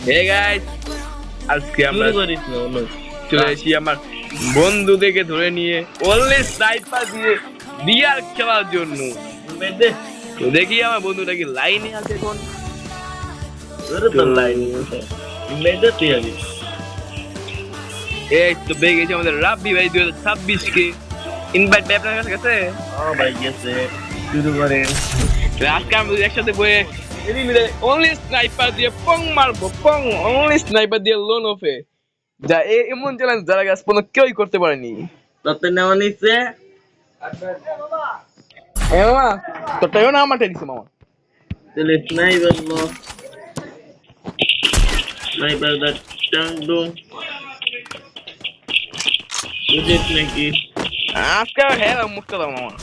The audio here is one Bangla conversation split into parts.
হে গাইস, আজকে আমরা চলে এসেছি আমার বন্ধুদেরকে ধরে নিয়ে অলওয়েজ স্নাইপার দিয়ে বিয়ার খেলার জন্য। তো দেখি আমার বন্ধুটা কি লাইনে আছে এখন। এই তো পেয়ে গেছি আমাদের রাব্বি ভাই 2026 কে ইনভাইট ভাই আপনার কাছে গেছে? ভাই গেছে, শুরু করেন। আজকে আমরা একসাথে বয়ে অনলি স্নাইপার দিয়ে পং মারবো, পং অনলি স্নাইপার দিয়ে লোন অফে। যা এমন চ্যালেঞ্জ যারা গাছ কোনো কেউই করতে পারেনি। তত নেওয়া নিচ্ছে মামা তোরটাও না আমারটাই দিছে মামা। তাহলে স্নাইপার লো, স্নাইপার দা টাংডো বুঝিস নাকি? আজকে হ্যাঁ মুখটা দাও মামা।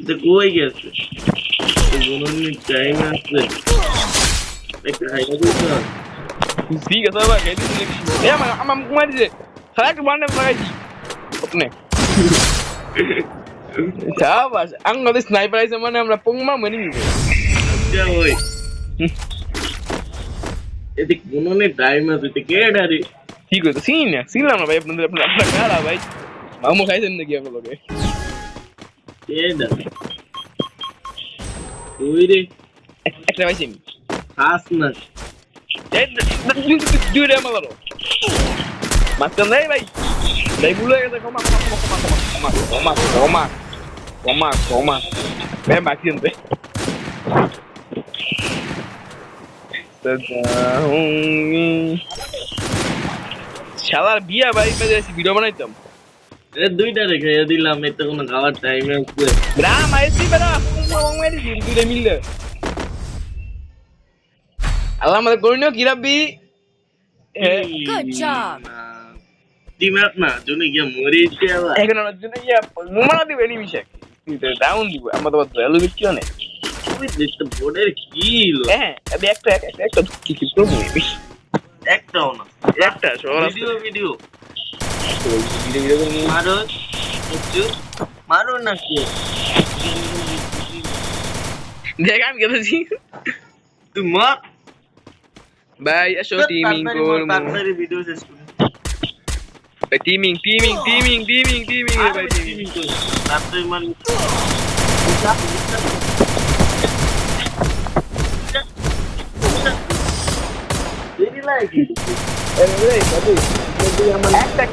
এটা কই গেছে? গুণনের টাইম আছে, একটা হাইডা দিতে ঠিক আছে বাবা, খেয়ে দিচ্ছি নাকি? আমার আমার মুখ মারি যে সারা একটু বান্ডে লাগাইছি আপনি। সাবাস, আমাদের স্নাইপার আছে মানে আমরা পংমা মেনে নিব। আচ্ছা ওই এতে গুণনের টাইম আছে, এটা কে ডারে? ঠিক আছে চিনলাম না ভাই আপনাদের, আপনার কারা ভাই? মামু খাইছেন নাকি আপনাকে? কে ডারে? ওই রে একটা পাইছি আমি। খাস না দুইটা মালারো মাঝখান দেয় ভাই, ভাই ভুল হয়ে গেছে। ক্ষমা ক্ষমা ক্ষমা ক্ষমা ক্ষমা ক্ষমা ক্ষমা ক্ষমা ক্ষমা ভাই বাকি আনতে শালার বিয়া বাড়ি পেয়ে যাচ্ছি, ভিডিও বানাইতাম। দুইটা রেখে দিলাম, এতে কোনো খাওয়ার টাইম আছে? রাম আইসি বেড়া দুইটা মিললে আল্লাহ আমাদের করিনিও কি রাব্বি। Good job. টিমাত না জন্য গিয়া মরিছে আবার। এখন আমার জন্য ইয়া মোমানা দিবে নিমিশে ডাউন দিব। আমরা তো ভ্যালু বিক্রি অনেক। তুই দেখতে বোর্ডের কিল হ্যাঁ আমি একটা কি কি করবো একটাও না, একটা সবার ভিডিও ভিডিও ভিডিও মারো একটু মারো না কি দেখ আমি গেছি তুই মার ভাই আসো টিমিং করবো। তাড়াতাড়ি ভিডিও শেষ কর। টিমিং ভাই টিমিং কর তাড়াতাড়ি মার। দেরি লাগে একটা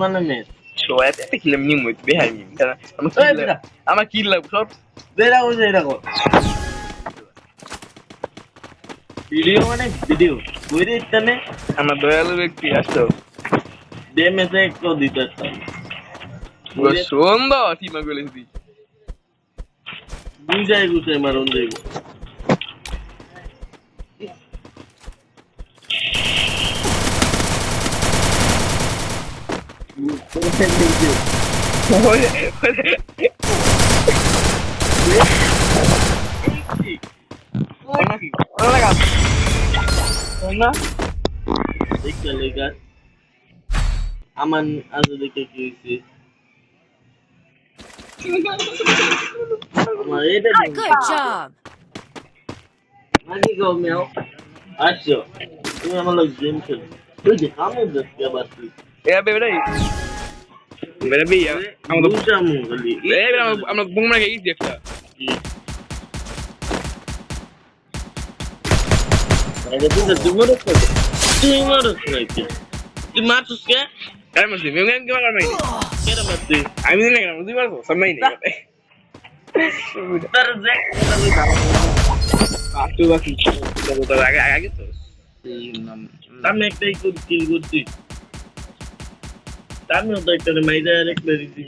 মানে মেয়ে একটা কিলাম নিম হইতে বেহাই নিম আমার কিল লাগবে সব বেরা হয়েছে এরকম ভিডিও মানে ভিডিও কই রে ইতানে আমার দয়ালু ব্যক্তি আসতো দে মেসে একটু দিতে সুন্দর টিমা গলেছি বুঝাই বুঝাই মারুন যাইব aman ada দেখে কি হইছে আমার এটা Good job. নাকি গো মেও আসো তুমি আমার লগ গেম খেলো তুই যে কামে দেখতে আবার তুই এ বেবি মেরে বি আমাদের বুঝামু বলি এ আমরা বুমরা কে ইস দেখতা এটা তুই মরছ নাকি তুই মারছিস কে কার মধ্যে মেম কে মারার নাই কেন মারছিস আমি না কেন বুঝি পারবো সময় নেই তার যে আটু বাকি তো আগে তো আমি একটাই কিল করছি তামিও তো একটা মাইদা একটা দিছি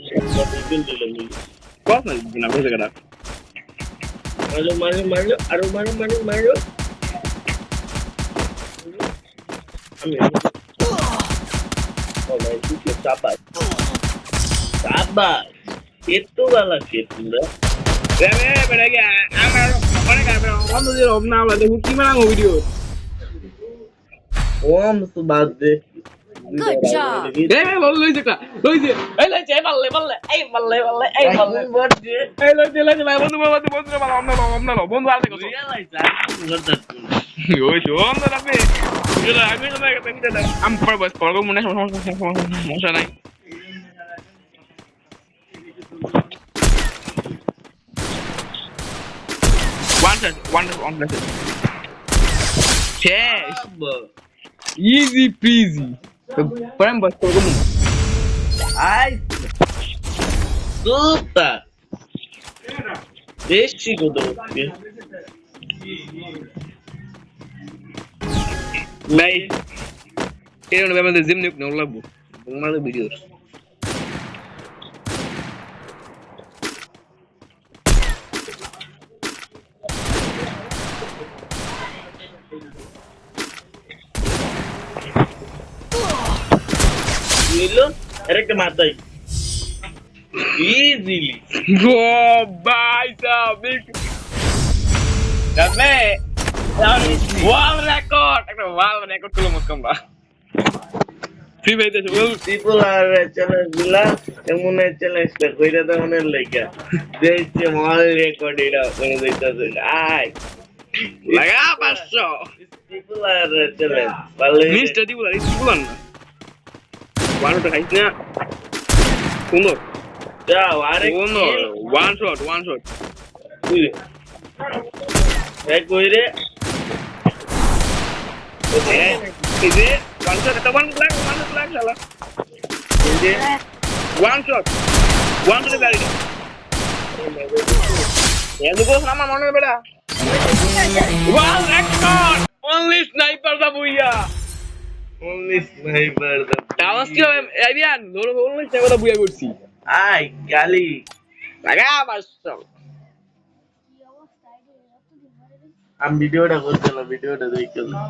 কিল দিলাম কত না বুঝে গেল মারলো আরো মারলো আমি ও ভাই তুই চাপা এত বালা কে তোমরা রে বেড়ে গিয়া আমার অনেক আর বন্ধ দিয়ে হবে না আমরা দেখো কি বানাবো ভিডিও ওম তো বাদ দে Good job. এই লইছে কা লইছে এই লইছে এই বললে এই বললে এই বললে এই লইছে ভাই বন্ধু ভালো আমরা বন্ধু আর দেখো ওই শোন না আপনি আমি না আমি পর বস পড়ব মনে সমস্যা নাই one yes easy peasy Porém, basta todo mundo. Ai! Puta! Deixa eu dar Bem, eu não vou dizer nem o que não lavo. Vamos lá no vídeo. Dilo, era que matei. Easily. Oh, bye, sabe? Também. World record. World record kalau mau kembali. Free fire itu. People are challenge bila, emune challenge tak kau dah tahu mana lagi. Dia world record ida, mana dia tahu. Ay. Laga pasco. People are challenge. Paling. Mister di bulan itu bulan. One shot hasilnya. Undur. Ya, warik. Undur. One shot. Kuy. Kuy deh. Ini one shot atau one flag salah. Ini. One shot kali ini. Ya lu gua sama mana beda? Wow, record! Only sniper dah buaya. Only sniper dah. Tawas kyo, Avian, loro only sniper dah buaya kursi. Ay, gali. Laga pasco. আমি ভিডিওটা করছিলাম ভিডিওটা দেখছিলাম